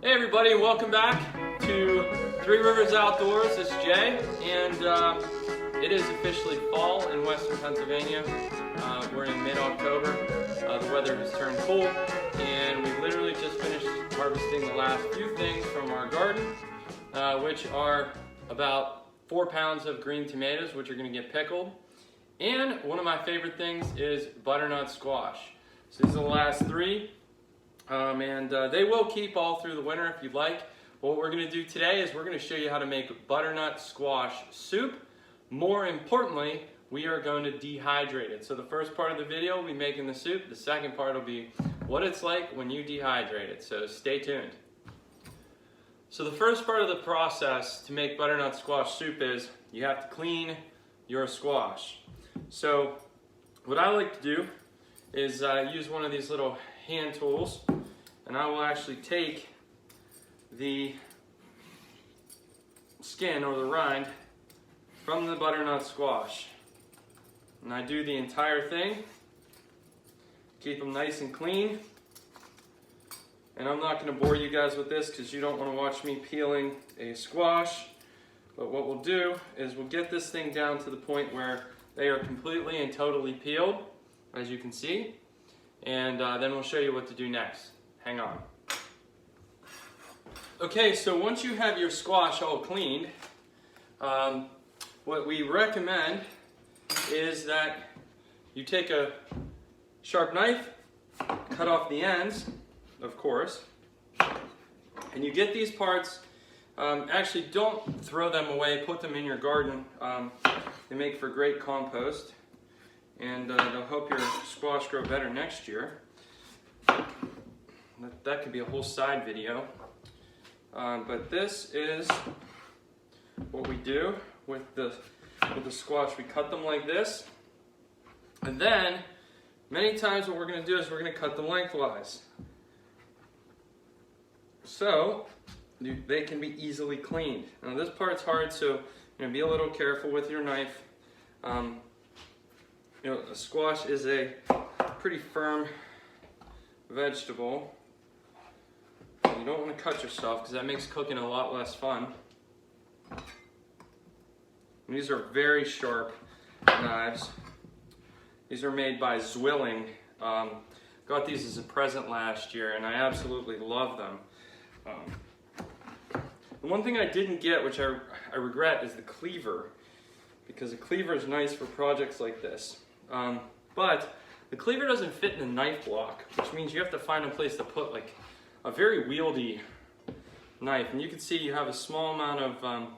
Hey everybody, welcome back to Three Rivers Outdoors. This is Jay, and it is officially fall in western Pennsylvania. We're in mid-October. The weather has turned cool, and we literally just finished harvesting the last few things from our garden, which are about 4 pounds of green tomatoes, which are going to get pickled. And one of my favorite things is butternut squash. So these are the last three. They will keep all through the winter if you'd like. But what we're going to do today is we're going to show you how to make butternut squash soup. More importantly, we are going to dehydrate it. So the first part of the video will be making the soup. The second part will be what it's like when you dehydrate it. So stay tuned. So the first part of the process to make butternut squash soup is you have to clean your squash. So what I like to do is use one of these little hand tools, and I will actually take the skin or the rind from the butternut squash, and I do the entire thing, keep them nice and clean. And I'm not going to bore you guys with this because you don't want to watch me peeling a squash, but what we'll do is we'll get this thing down to the point where they are completely and totally peeled, as you can see. And then we'll show you what to do next. Hang on. Okay, so once you have your squash all cleaned, what we recommend is that you take a sharp knife, cut off the ends, of course, and you get these parts. Actually, don't throw them away, put them in your garden. They make for great compost, and they'll help your squash grow better next year. That could be a whole side video. But this is what we do with the squash. We cut them like this, and then many times what we're going to do is we're going to cut them lengthwise, so they can be easily cleaned. Now this part's hard, so be a little careful with your knife. A squash is a pretty firm vegetable. You don't want to cut yourself because that makes cooking a lot less fun. And these are very sharp knives. These are made by Zwilling. Got these as a present last year, and I absolutely love them. The one thing I didn't get, which I regret, is the cleaver, because the cleaver is nice for projects like this. But the cleaver doesn't fit in the knife block, which means you have to find a place to put like a very wieldy knife. And you can see you have a small amount of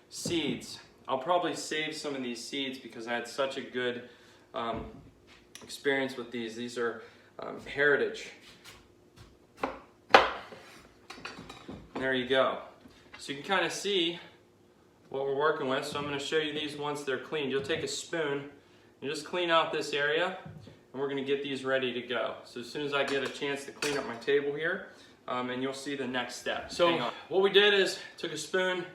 seeds. I'll probably save some of these seeds because I had such a good experience with these. These are heritage. And there you go. So you can kind of see what we're working with. So I'm going to show you these once they're cleaned. You'll take a spoon and just clean out this area, and we're going to get these ready to go. So as soon as I get a chance to clean up my table here, and you'll see the next step. So what we did is took a spoon,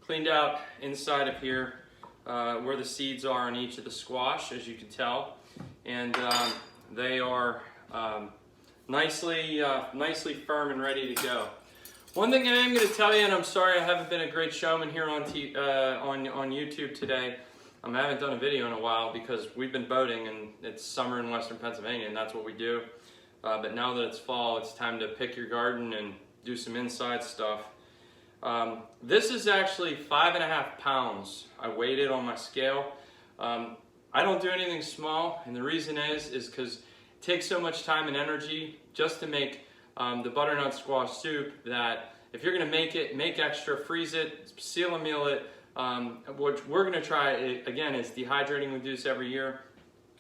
cleaned out inside of here where the seeds are on each of the squash, as you can tell, and they are nicely firm and ready to go. One thing I am going to tell you, and I'm sorry I haven't been a great showman here on YouTube today. I haven't done a video in a while because we've been boating and it's summer in western Pennsylvania and that's what we do. But now that it's fall, it's time to pick your garden and do some inside stuff. This is actually 5.5 pounds. I weighed it on my scale. I don't do anything small, and the reason is because it takes so much time and energy just to make the butternut squash soup that if you're going to make it, make extra, freeze it, seal and meal it. What we're going to try, again, is dehydrating. We do this every year.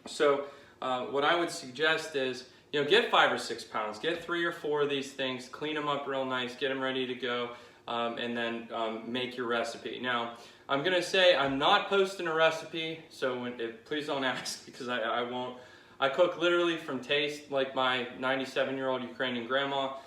So what I would suggest is, get 5 or 6 pounds, get 3 or 4 of these things, clean them up real nice, get them ready to go, and then make your recipe. Now, I'm going to say I'm not posting a recipe, so please don't ask because I won't. I cook literally from taste, like my 97-year-old Ukrainian grandma.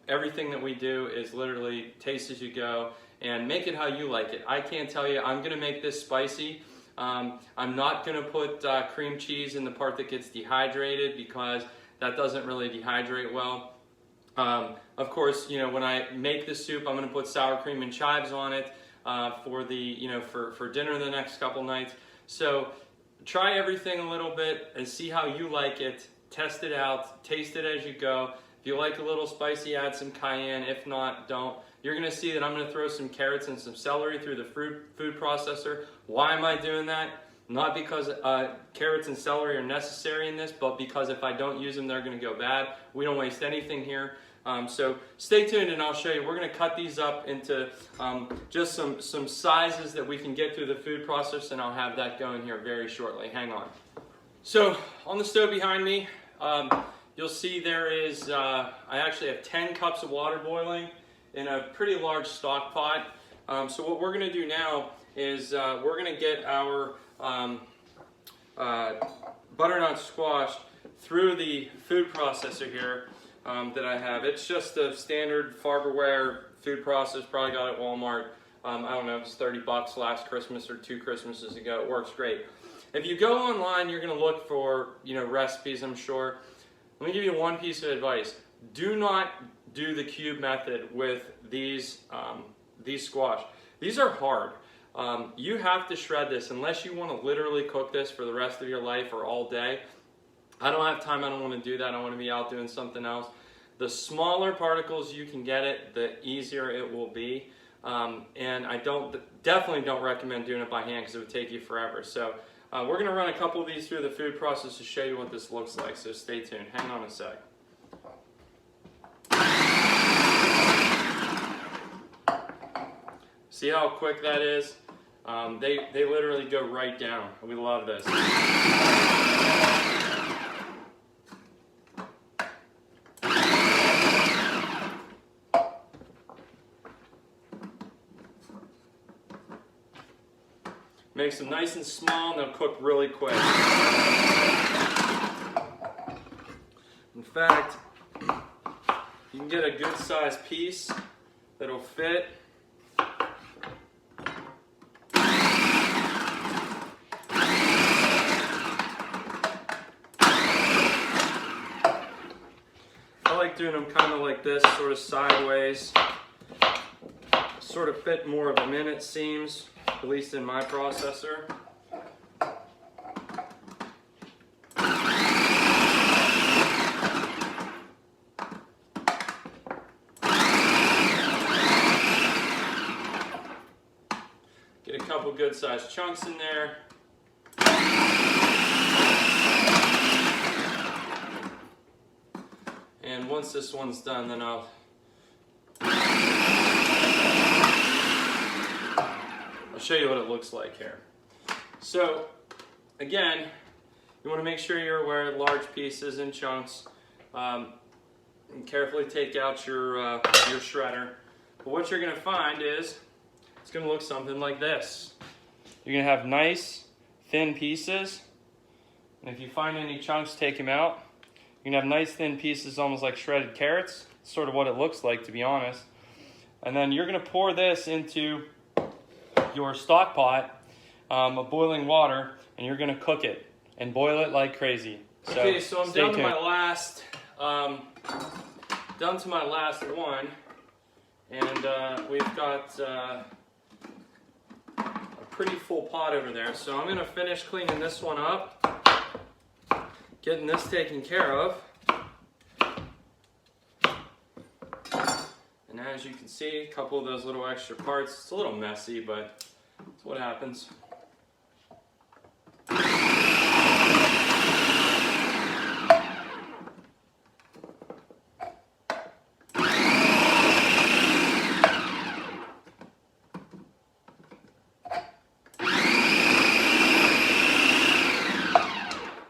Everything that we do is literally taste as you go and make it how you like it. I can't tell you, I'm going to make this spicy. I'm not going to put cream cheese in the part that gets dehydrated because that doesn't really dehydrate well. Of course, you know, when I make the soup, I'm going to put sour cream and chives on it for the, you know, for dinner the next couple nights. So try everything a little bit and see how you like it. Test it out, taste it as you go. If you like a little spicy, add some cayenne. If not, don't. You're going to see that I'm going to throw some carrots and some celery through the food processor. Why am I doing that? Not because carrots and celery are necessary in this, but because if I don't use them, they're going to go bad. We don't waste anything here. So stay tuned and I'll show you. We're going to cut these up into just some sizes that we can get through the food processor, and I'll have that going here very shortly. Hang on. So on the stove behind me, you'll see there is, I actually have 10 cups of water boiling in a pretty large stock pot. So what we're going to do now is we're going to get our butternut squash through the food processor here that I have. It's just a standard Farberware food processor, probably got at Walmart. I don't know, it was 30 bucks last Christmas or 2 Christmases ago. It works great. If you go online, you're going to look for, you know, recipes, I'm sure. Let me give you one piece of advice. Do not do the cube method with these squash. These are hard. You have to shred this unless you want to literally cook this for the rest of your life or all day. I don't have time, I don't want to do that, I want to be out doing something else. The smaller particles you can get it, the easier it will be. And I definitely don't recommend doing it by hand because it would take you forever. So we're going to run a couple of these through the food process to show you what this looks like, so stay tuned. Hang on a sec. See how quick that is? They literally go right down. We love this. Makes them nice and small and they'll cook really quick. In fact, you can get a good sized piece that'll fit. I like doing them kind of like this, sort of sideways. Sort of fit more of them in, it seems, at least in my processor. Get a couple good sized chunks in there. And once this one's done, then I'll show you what it looks like here. So again, you want to make sure you're aware of large pieces and chunks. And carefully take out your shredder. But what you're going to find is it's going to look something like this. You're going to have nice thin pieces, and if you find any chunks, take them out. You're going to have nice thin pieces, almost like shredded carrots. It's sort of what it looks like, to be honest. And then you're going to pour this into your stock pot of boiling water, and you're going to cook it and boil it like crazy. Okay, so I'm down to my last one, and we've got a pretty full pot over there. So I'm going to finish cleaning this one up, getting this taken care of. And as you can see, a couple of those little extra parts. It's a little messy, but it's what happens.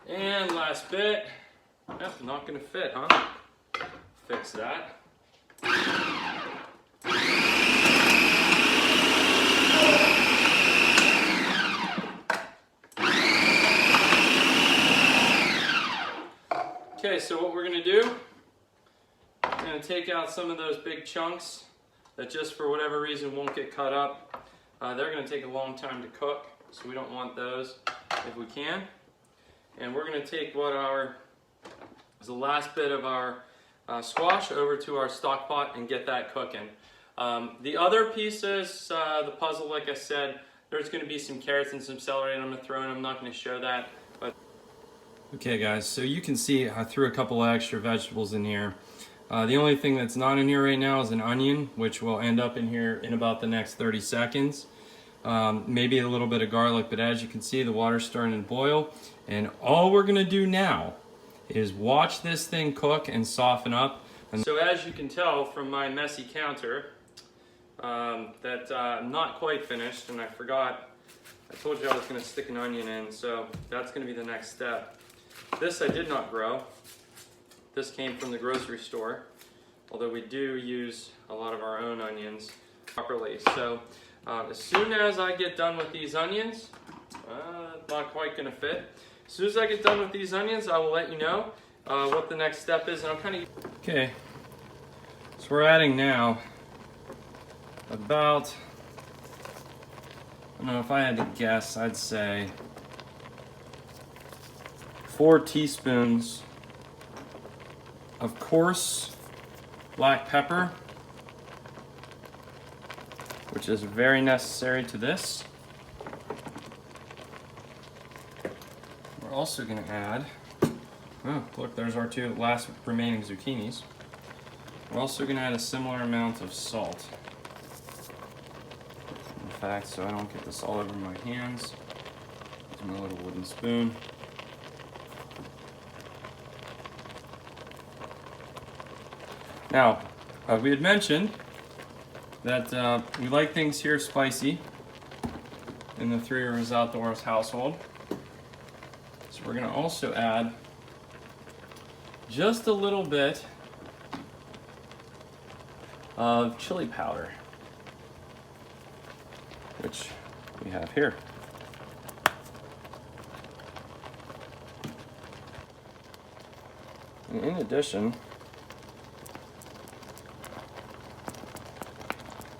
And last bit. Yep, not gonna fit, huh? Fix that. Okay, so what we're going to do, I'm going to take out some of those big chunks that just for whatever reason won't get cut up. They're going to take a long time to cook, so we don't want those if we can. And we're going to take what is the last bit of our squash over to our stock pot and get that cooking. The other pieces, the puzzle, like I said, there's going to be some carrots and some celery and I'm going to throw in. I'm not going to show that. But okay guys, so you can see I threw a couple of extra vegetables in here. The only thing that's not in here right now is an onion, which will end up in here in about the next 30 seconds. Maybe a little bit of garlic, but as you can see, the water's starting to boil. And all we're gonna do now is watch this thing cook and soften up. And so as you can tell from my messy counter, that I'm not quite finished, and I forgot, I told you I was gonna stick an onion in, so that's gonna be the next step. This I did not grow. This came from the grocery store, although we do use a lot of our own onions properly. So as soon as I get done with these onions, not quite gonna fit. As soon as I get done with these onions, I will let you know what the next step is. And I'm kind of okay. So we're adding now about, I don't know, if I had to guess, I'd say 4 teaspoons of coarse black pepper, which is very necessary to this. We're also going to add, oh look, there's our 2 last remaining zucchinis. We're also going to add a similar amount of salt. In fact, so I don't get this all over my hands, use my little wooden spoon. Now, we had mentioned that we like things here spicy in the Three Rivers Outdoors household. So we're going to also add just a little bit of chili powder, which we have here. And in addition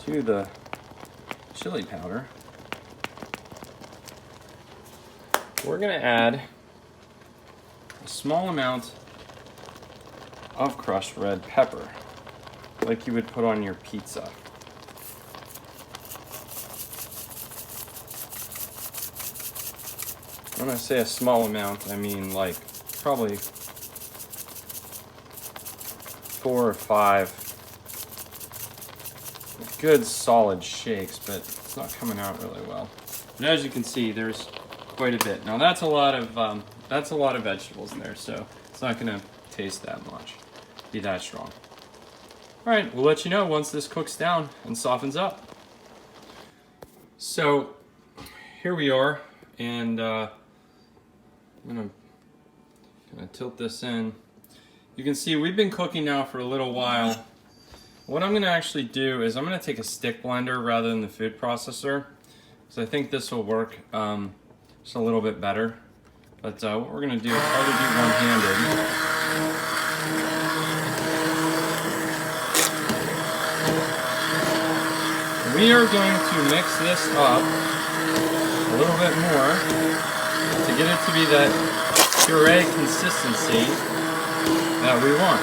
to the chili powder, we're going to add a small amount of crushed red pepper, like you would put on your pizza. When I say a small amount, I mean like probably 4 or 5 good solid shakes, but it's not coming out really well. But as you can see, there's quite a bit. Now that's a lot of vegetables in there, so it's not going to taste that much, be that strong. All right, we'll let you know once this cooks down and softens up. So here we are, and I'm gonna tilt this in. You can see we've been cooking now for a little while. What I'm gonna actually do is I'm gonna take a stick blender rather than the food processor, because I think this will work just a little bit better. But what we're gonna do is try to do one-handed. We are going to mix this up a little bit more to get it to be that puree consistency that we want.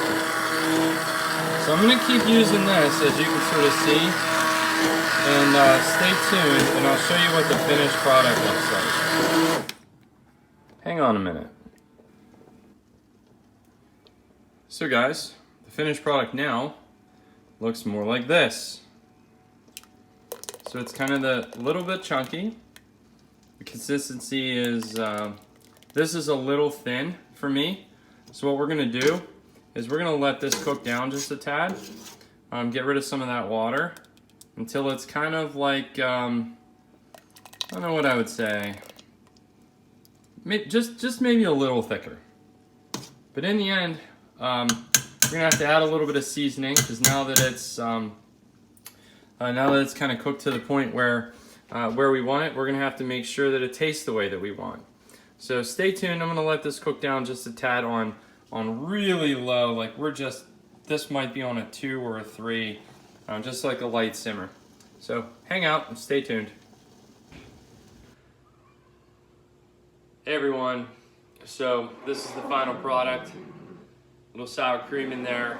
So I'm going to keep using this, as you can sort of see, and stay tuned and I'll show you what the finished product looks like. Hang on a minute. So guys, the finished product now looks more like this. So it's kind of a little bit chunky. The consistency is, this is a little thin for me. So what we're going to do is we're going to let this cook down just a tad. Get rid of some of that water until it's kind of like, I don't know what I would say. Just maybe a little thicker. But in the end, we're going to have to add a little bit of seasoning, because now that it's kind of cooked to the point where we want it, we're going to have to make sure that it tastes the way that we want. So stay tuned. I'm going to let this cook down just a tad on really low. Like this might be on a 2 or a 3, just like a light simmer. So hang out and stay tuned. Hey everyone. So this is the final product. little sour cream in there.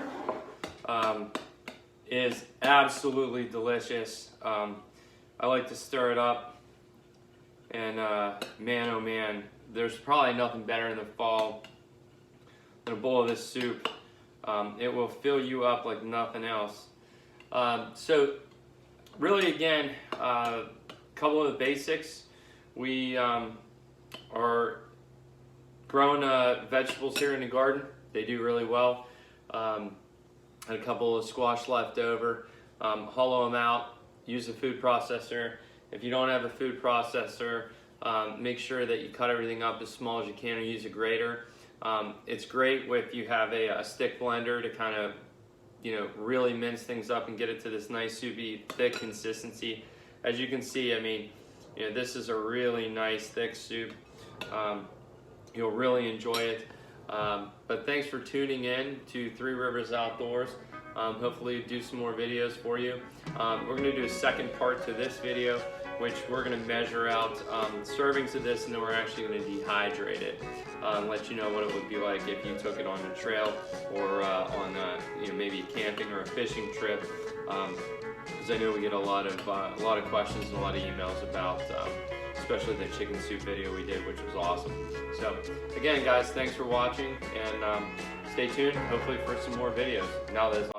Is absolutely delicious. I like to stir it up, and man oh man, there's probably nothing better in the fall than a bowl of this soup. It will fill you up like nothing else. So really, again, a couple of the basics. We are growing vegetables here in the garden. They do really well. Had a couple of squash left over. Hollow them out, use a food processor. If you don't have a food processor, make sure that you cut everything up as small as you can, or use a grater. It's great if you have a stick blender to kind of, really mince things up and get it to this nice soupy thick consistency. As you can see, I mean, this is a really nice thick soup. You'll really enjoy it. But thanks for tuning in to Three Rivers Outdoors. Hopefully do some more videos for you. We're going to do a second part to this video, which we're going to measure out servings of this, and then we're actually going to dehydrate it and let you know what it would be like if you took it on a trail or on maybe a camping or a fishing trip. Because I know we get a lot of questions and a lot of emails about especially the chicken soup video we did, which was awesome. So again, guys, thanks for watching, and stay tuned hopefully for some more videos now that it's